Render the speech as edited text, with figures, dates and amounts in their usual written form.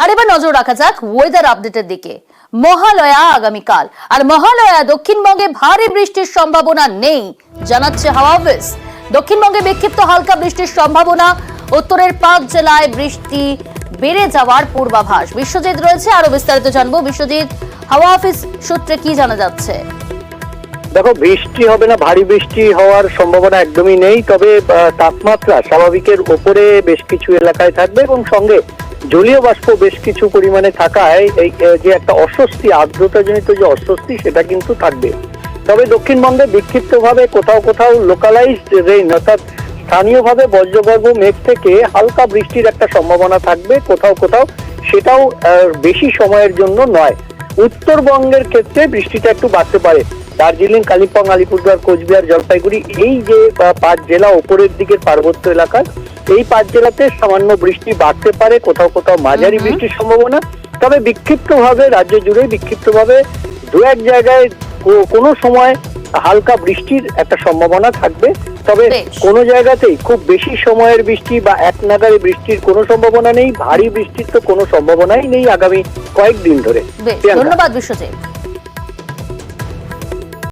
আর এবার নজর রাখা যাক ওয়েদার আপডেটের দিকে। মহালয়া আগামীকাল, আর মহালয়া দক্ষিণবঙ্গে ভারী বৃষ্টির সম্ভাবনা নেই জানাচ্ছে হাওয়া অফিস। দক্ষিণবঙ্গে বিক্ষিপ্ত হালকা বৃষ্টির সম্ভাবনা, উত্তরের 5 জেলায় বৃষ্টি বেড়ে যাওয়ার পূর্বাভাস। বিশ্বজিৎ রয়েছে, আরো বিস্তারিত জানবো। বিশ্বজিৎ, হাওয়া অফিস সূত্রে কি জানা যাচ্ছে? দেখো, বৃষ্টি হবে না, ভারী বৃষ্টি হওয়ার সম্ভাবনা একদমই নেই। তবে তাপমাত্রা স্বাভাবিকের উপরে বেশ কিছু এলাকায় থাকবে এবং সঙ্গে জলীয় বাষ্প বেশ কিছু পরিমাণে থাকায় এই যে একটা অস্বস্তি, আর্দ্রতাজনিত যে অস্বস্তি, সেটা কিন্তু থাকবে। তবে দক্ষিণবঙ্গে বিক্ষিপ্তভাবে কোথাও কোথাও লোকালাইজড রেইন, অর্থাৎ স্থানীয়ভাবে বজ্রগর্ভ মেঘ থেকে হালকা বৃষ্টির একটা সম্ভাবনা থাকবে কোথাও কোথাও, সেটাও বেশি সময়ের জন্য নয়। উত্তরবঙ্গের ক্ষেত্রে বৃষ্টিটা একটু বাড়তে পারে। দার্জিলিং, কালিম্পং, আলিপুরদুয়ার, কোচবিহার, জলপাইগুড়ি, এই যে 5 জেলা ওপরের দিকের পার্বত্য এলাকার, এই 5 জেলাতে সামান্য বৃষ্টি বাড়তে পারে, কোথাও কোথাও মাঝারি বৃষ্টির সম্ভাবনা। তবে বিক্ষিপ্তভাবে রাজ্য জুড়ে বিক্ষিপ্তভাবে 2-1 জায়গায় কোনো সময় হালকা বৃষ্টির একটা সম্ভাবনা থাকবে। তবে কোনো জায়গাতেই খুব বেশি সময়ের বৃষ্টি বা এক নাগাড়ে বৃষ্টির কোনো সম্ভাবনা নেই। ভারী বৃষ্টির তো কোনো সম্ভাবনাই নেই আগামী কয়েকদিন ধরে। ধন্যবাদ বিশ্বজিৎ।